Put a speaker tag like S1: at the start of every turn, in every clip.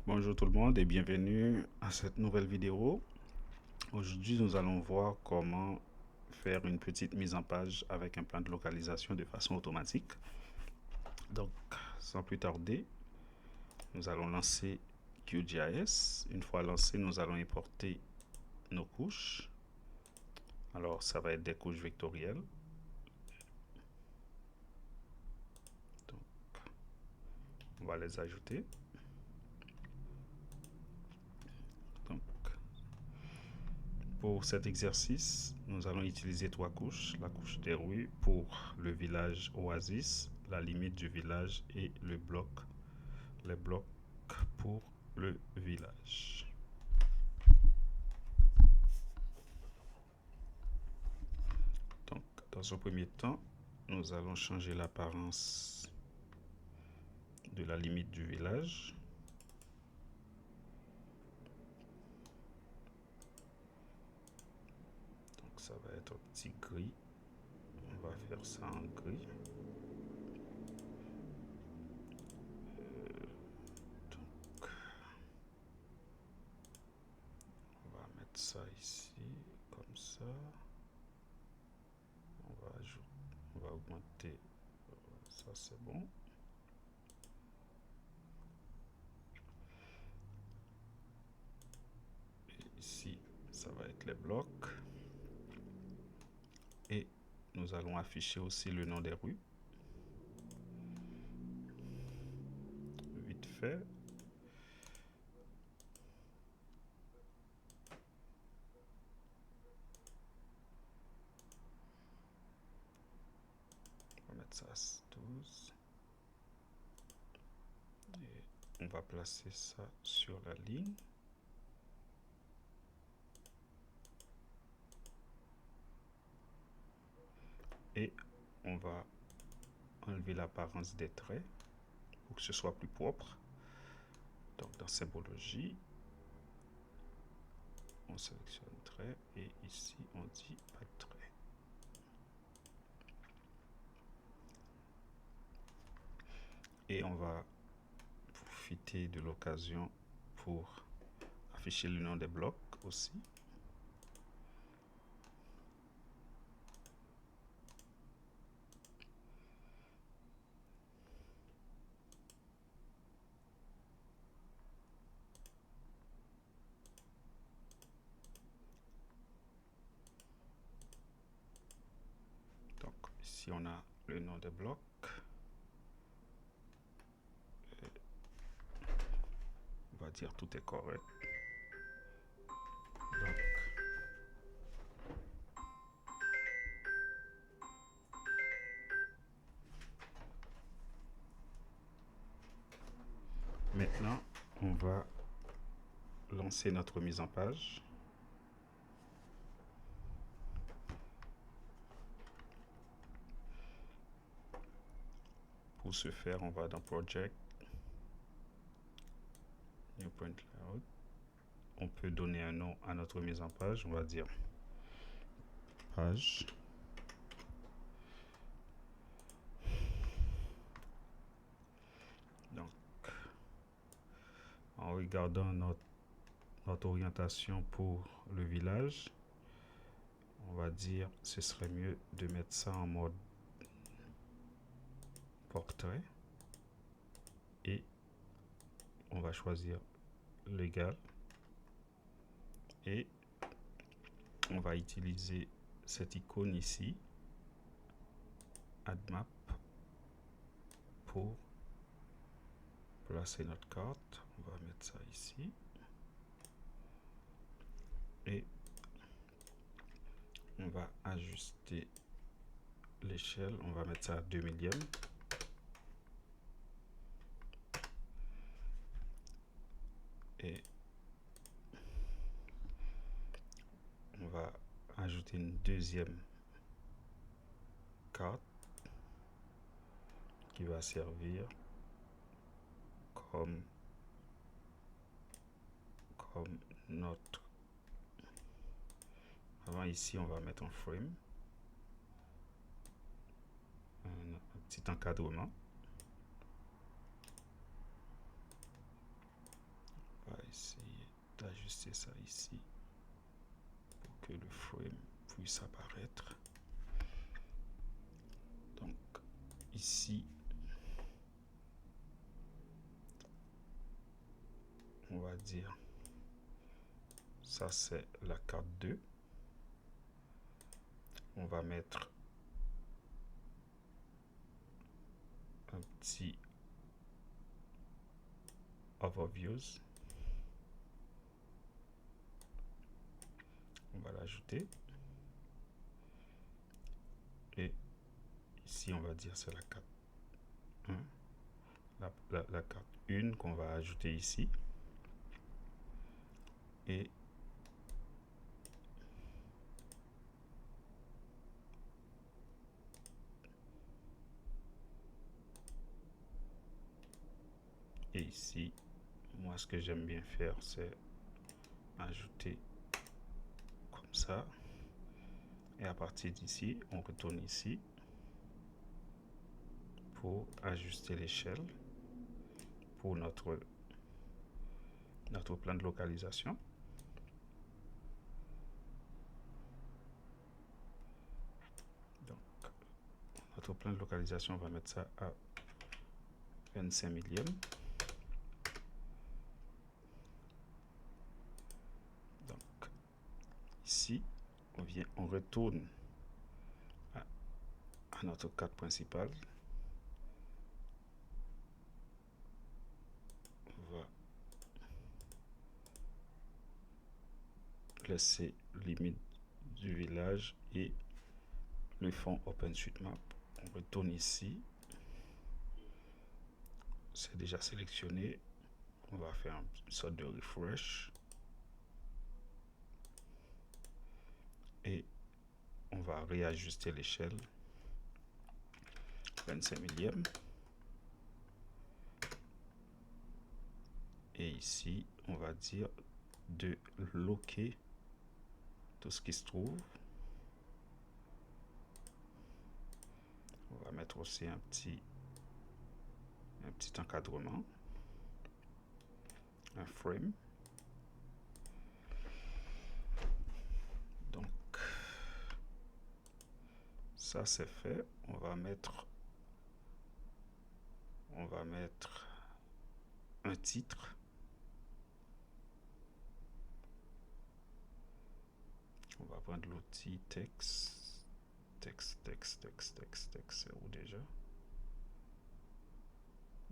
S1: Bonjour tout le monde et bienvenue à cette nouvelle vidéo. Aujourd'hui, nous allons voir comment faire une petite mise en page avec un plan de localisation de façon automatique. Donc, sans plus tarder, nous allons lancer QGIS. Une fois lancé, nous allons importer nos couches. Alors, ça va être des couches vectorielles. Donc, on va les ajouter. Donc, pour cet exercice, nous allons utiliser 3 couches. La couche des rues pour le village Oasis, la limite du village et les blocs pour le village. Donc, dans un premier temps, nous allons changer l'apparence de la limite du village. Donc, ça va être un petit gris. On va faire ça en gris. Donc, on va mettre ça ici, comme ça. On va augmenter. Ça, c'est bon. Et ici, ça va être les blocs. Et nous allons afficher aussi le nom des rues. Vite fait. On va mettre ça à 12. Et on va placer ça sur la ligne. Et on va enlever l'apparence des traits pour que ce soit plus propre. Donc dans symbologie, on sélectionne trait et ici on dit pas de trait. Et on va profiter de l'occasion pour afficher le nom des blocs aussi. Donc ici on a le nom des blocs. On va dire tout est correct. Donc, maintenant, on va lancer notre mise en page. Pour ce faire, on va dans Project, New Point Layout. On peut donner un nom à notre mise en page. On va dire page. Donc, en regardant notre orientation pour le village, on va dire ce serait mieux de mettre ça en mode portrait et on va choisir l'égal et on va utiliser cette icône ici, Add Map, pour placer notre carte. On va mettre ça ici et on va ajuster l'échelle. On va mettre ça à 2 millièmes. Et on va ajouter une deuxième carte qui va servir comme notre. Avant ici, on va mettre un frame, un petit encadrement. ajuster ça ici pour que le frame puisse apparaître. Donc ici, on va dire ça c'est la carte 2. On va mettre un petit overviews. On va l'ajouter. Et ici, on va dire c'est la carte 1. La carte 1 qu'on va ajouter ici. Et ici, moi ce que j'aime bien faire, c'est ajouter comme ça. Et à partir d'ici, on retourne ici pour ajuster l'échelle pour notre plan de localisation. Donc, notre plan de localisation, on va mettre ça à 25 millième. Donc, ici, on retourne à notre carte principale. On va laisser limite du village et le fond OpenStreetMap. On retourne ici. C'est déjà sélectionné. On va faire une sorte de refresh. Et on va réajuster l'échelle 25 millième. Et ici, on va dire de loquer tout ce qui se trouve. On va mettre aussi un petit encadrement, un frame. Donc, ça c'est fait. On va mettre un titre. On va prendre l'outil texte. C'est où déjà?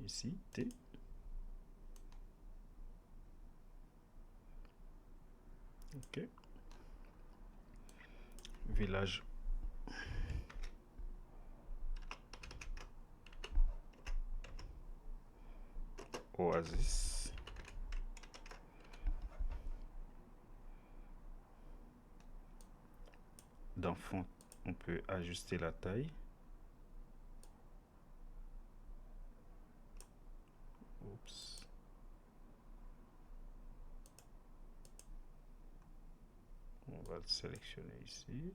S1: Ici, T. Ok. Village. Oasis. Dans fond, on peut ajuster la taille. Oups. On va le sélectionner ici.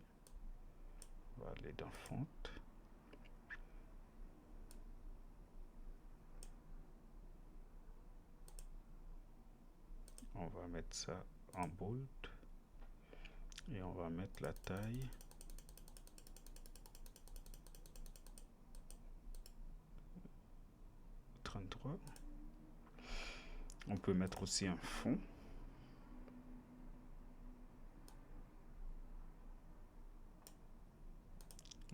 S1: On va aller dans font. On va mettre ça en bold. Et on va mettre la taille 33. On peut mettre aussi un fond.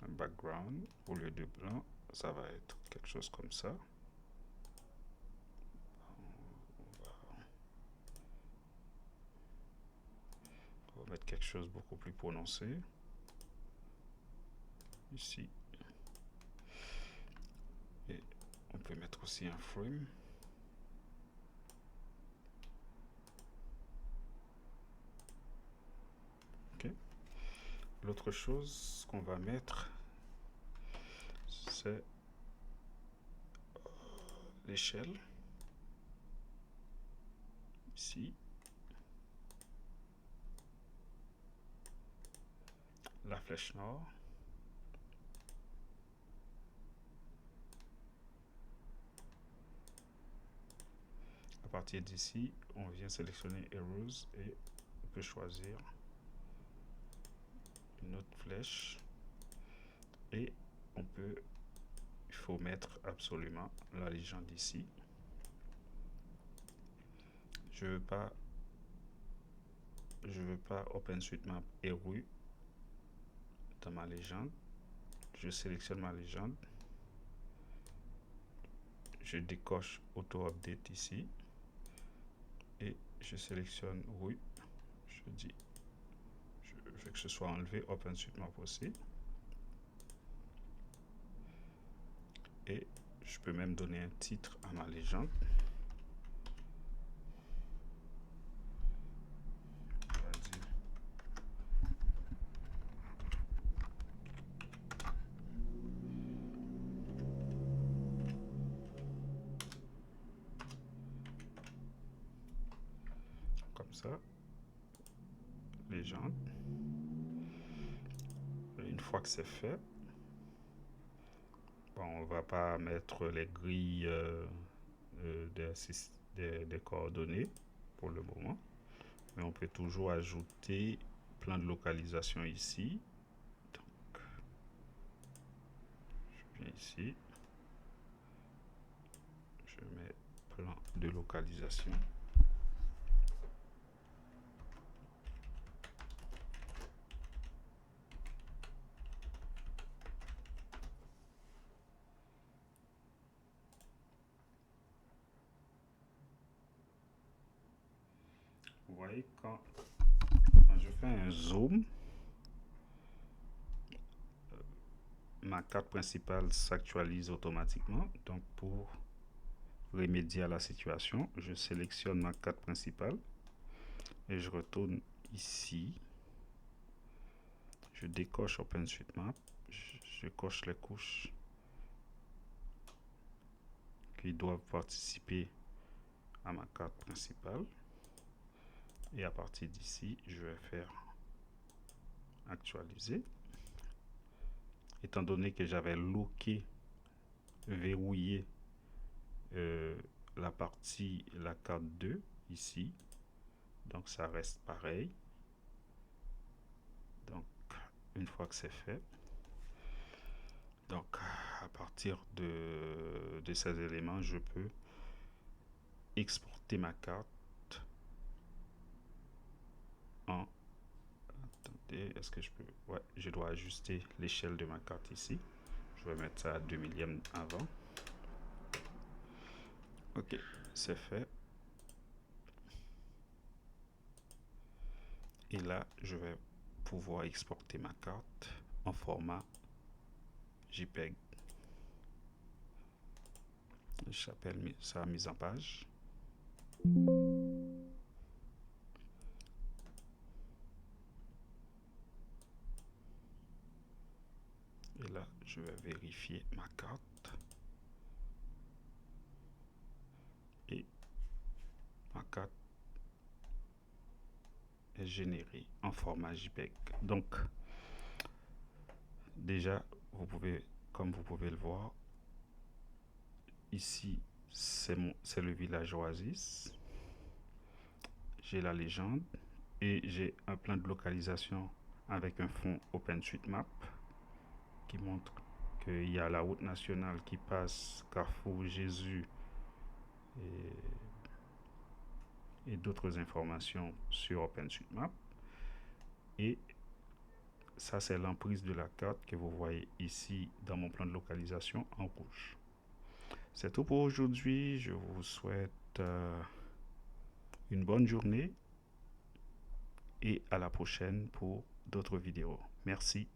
S1: Un background. Au lieu de blanc, ça va être quelque chose comme ça. On va mettre quelque chose beaucoup plus prononcé. Ici. Et on peut mettre aussi un frame. Ok. L'autre chose qu'on va mettre, c'est l'échelle. Ici. La flèche nord. À partir d'ici, on vient sélectionner Arrows et on peut choisir une autre flèche et il faut mettre absolument la légende ici. Je veux pas OpenStreetMap Eru dans ma légende. Je sélectionne ma légende, je décoche Auto Update ici et je sélectionne oui. Je veux que ce soit enlevé OpenStreetMap aussi. Et je peux même donner un titre à ma légende. Comme ça, légende. Une fois que c'est fait, bon, on va pas mettre les grilles des coordonnées pour le moment, mais on peut toujours ajouter plan de localisation ici. Donc, je viens ici, je mets plan de localisation. Vous voyez, quand je fais un zoom, ma carte principale s'actualise automatiquement. Donc pour remédier à la situation, je sélectionne ma carte principale et je retourne ici. Je décoche OpenStreetMap, je coche les couches qui doivent participer à ma carte principale. Et à partir d'ici, je vais faire actualiser. Étant donné que j'avais locké, verrouillé la carte 2 ici, donc ça reste pareil. Donc une fois que c'est fait, donc à partir de ces éléments, je peux exporter ma carte en... Attendez, est-ce que je peux... Ouais, je dois ajuster l'échelle de ma carte ici. Je vais mettre ça à 2 millièmes avant. Ok, c'est fait. Et là, je vais pouvoir exporter ma carte en format JPEG. J'appelle ça mise en page. Et là, je vais vérifier ma carte. Et ma carte est générée en format JPEG. Donc, déjà, comme vous pouvez le voir, ici, c'est le village Oasis. J'ai la légende et j'ai un plan de localisation avec un fond OpenStreetMap qui montre qu'il y a la route nationale qui passe Carrefour Jésus et d'autres informations sur OpenStreetMap. Et ça, c'est l'emprise de la carte que vous voyez ici dans mon plan de localisation en rouge. C'est tout pour aujourd'hui. Je vous souhaite une bonne journée et à la prochaine pour d'autres vidéos. Merci.